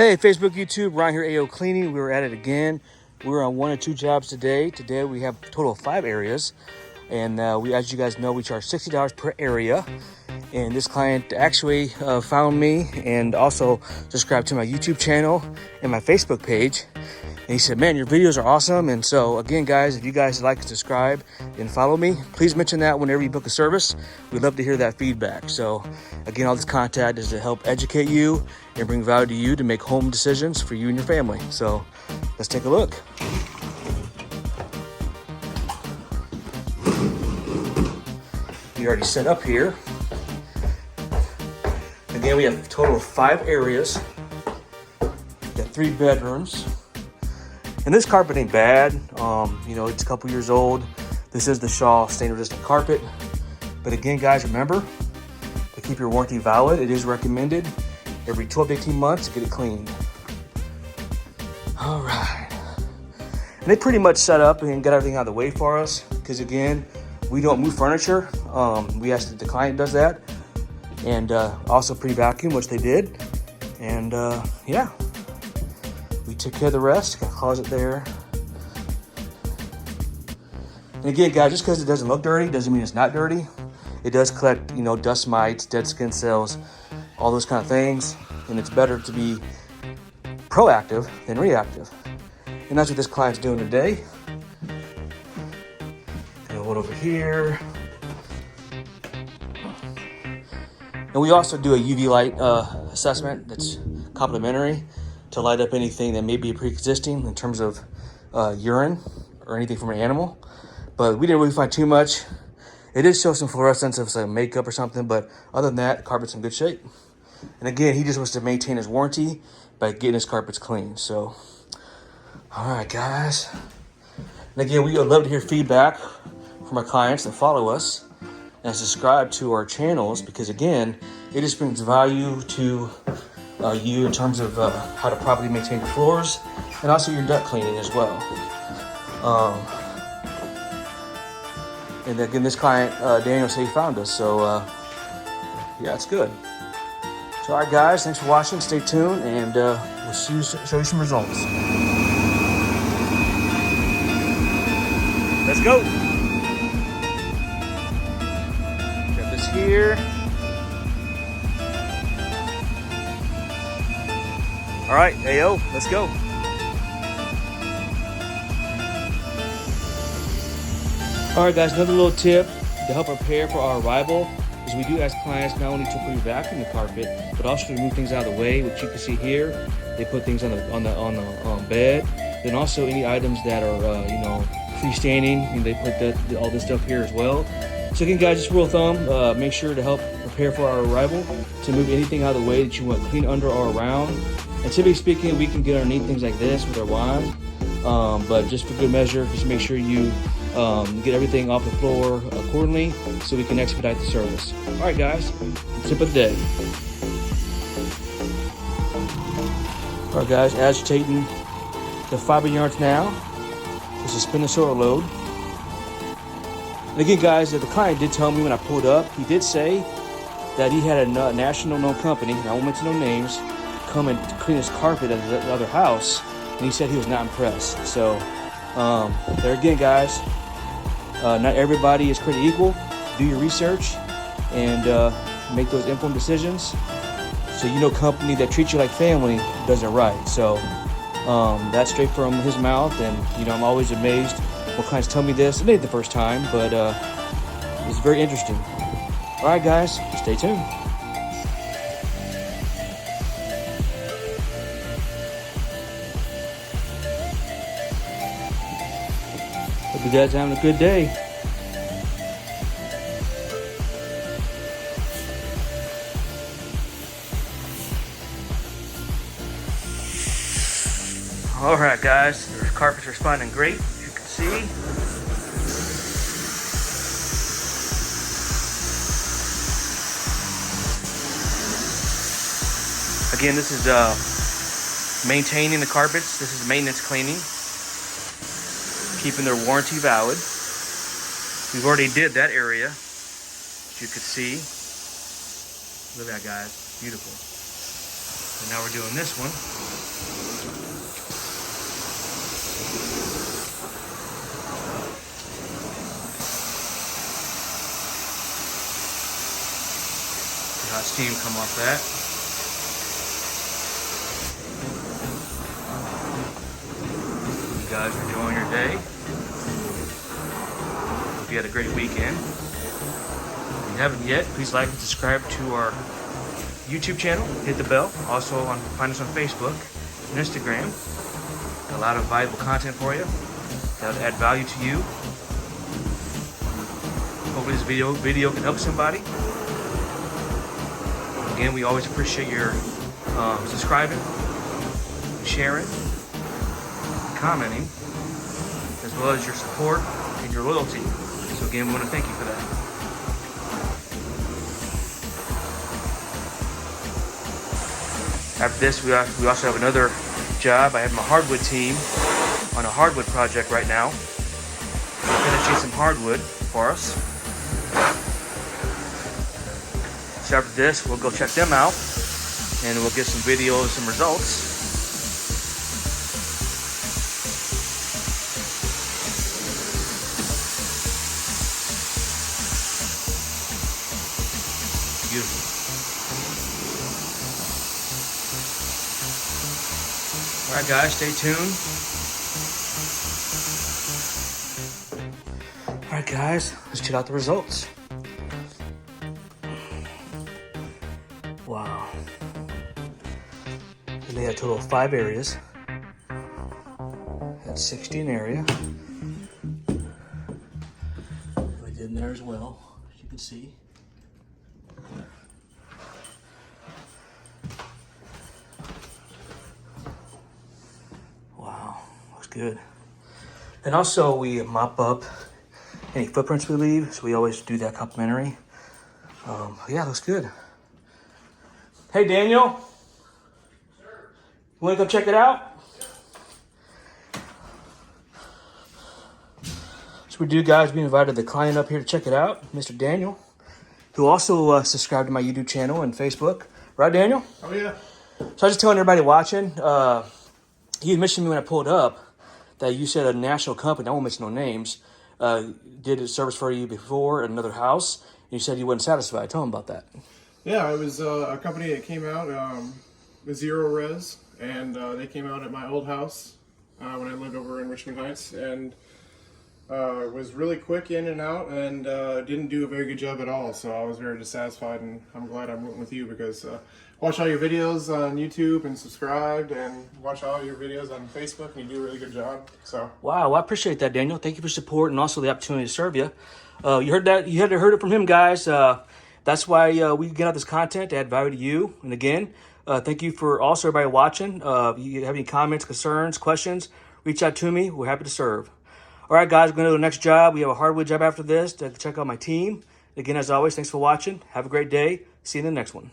Hey, Facebook, YouTube, Ryan here, AO Cleaning. We were at it again. We were on 1 or 2 jobs today. Today we have a total of 5 areas. And as you guys know, we charge $60 per area. And this client actually found me and also subscribed to my YouTube channel and my Facebook page. And he said, man, your videos are awesome. And so again, guys, if you guys like to subscribe and follow me, please mention that whenever you book a service. We'd love to hear that feedback. So again, all this content is to help educate you and bring value to you to make home decisions for you and your family. So let's take a look. We already set up here. Again, we have a total of 5 areas. We've got 3 bedrooms. And this carpet ain't bad. You know, it's a couple years old. This is the Shaw stain-resistant carpet. But again, guys, remember to keep your warranty valid. It is recommended every 12 to 18 months to get it cleaned. All right. And they pretty much set up and got everything out of the way for us. Because again, we don't move furniture. We asked that the client does that. And also pre-vacuum, which they did. And yeah. We took care of the rest. Got a closet there. And again, guys, just because it doesn't look dirty doesn't mean it's not dirty. It does collect, you know, dust mites, dead skin cells, all those kind of things. And it's better to be proactive than reactive. And that's what this client's doing today. Gonna hold over here. And we also do a UV light assessment that's complimentary to light up anything that may be pre-existing in terms of urine or anything from an animal. But we didn't really find too much. It did show some fluorescence of some makeup or something, but other than that, the carpet's in good shape. And again, he just wants to maintain his warranty by getting his carpets clean. So, all right, guys. And again, we would love to hear feedback from our clients that follow us and subscribe to our channels, because again, it just brings value to you in terms of how to properly maintain your floors and also your duct cleaning as well. And again, this client, Daniel, said he found us, so yeah, it's good. So, all right, guys, thanks for watching. Stay tuned, and we'll show you some results. Let's go. Got this here. All right, AO, let's go. All right, guys, another little tip to help prepare for our arrival is we do ask clients not only to pre-vacuum the carpet, but also to move things out of the way, which you can see here. They put things on the bed. Then also any items that are, you know, freestanding, and they put all this stuff here as well. So again, guys, just rule of thumb, make sure to help prepare for our arrival to move anything out of the way that you want clean under or around. And typically speaking, we can get underneath things like this with our wand, but just for good measure, just make sure you get everything off the floor accordingly so we can expedite the service. All right, guys, tip of the day. All right, guys, agitating the fiber yarns now to suspend the soil load. And again, guys, the client did tell me when I pulled up, he did say that he had a national known company, and I won't mention no names, come and clean his carpet at the other house, and he said he was not impressed. So there again, guys, not everybody is created equal. Do your research and make those informed decisions, so you know company that treats you like family does it right. So that's straight from his mouth, and you know I'm always amazed when clients tell me this. It ain't the first time, but it's very interesting. All right, guys, stay tuned. Hope you guys are having a good day. All right, guys, the carpet's responding great, as you can see. Again, this is maintaining the carpets. This is maintenance cleaning, keeping their warranty valid. We've already did that area, as you could see. Look at that, guys, beautiful. And now we're doing this one. Hot steam come off that. You guys are enjoying your day. Hope you had a great weekend. If you haven't yet, please like and subscribe to our YouTube channel. Hit the bell. Also, find us on Facebook and Instagram. Got a lot of valuable content for you that'll add value to you. Hopefully this video can help somebody. Again, we always appreciate your subscribing, sharing, commenting, as well as your support and your loyalty. So again, we want to thank you for that. After this, we also have another job. I have my hardwood team on a hardwood project right now. They're finishing some hardwood for us. So after this, we'll go check them out, and we'll get some videos, some results. Beautiful. All right, guys, stay tuned. All right, guys, let's check out the results. Wow. And they had a total of 5 areas. That's 60 an area. We did in there as well, as you can see. Wow, looks good. And also we mop up any footprints we leave, so we always do that complimentary. Yeah, looks good. Hey, Daniel. Sure. You want to come check it out? So we do, guys. We invited the client up here to check it out, Mr. Daniel, who also subscribed to my YouTube channel and Facebook. Right, Daniel? Oh, yeah. So I was just telling everybody watching, you had mentioned to me when I pulled up that you said a national company, I won't mention no names, did a service for you before at another house, and you said you weren't satisfied. Tell them about that. Yeah, it was a company that came out with Zero Res, and they came out at my old house when I lived over in Richmond Heights, and was really quick in and out, and didn't do a very good job at all. So I was very dissatisfied, and I'm glad I went with you because watch all your videos on YouTube and subscribed, and watch all your videos on Facebook, and you do a really good job. So wow, well, I appreciate that, Daniel. Thank you for support and also the opportunity to serve you. You heard that? You had to heard it from him, guys. That's why we get out this content to add value to you. And again, thank you for also everybody watching. If you have any comments, concerns, questions, reach out to me. We're happy to serve. All right, guys, we're going to do the next job. We have a hardwood job after this to check out my team. Again, as always, thanks for watching. Have a great day. See you in the next one.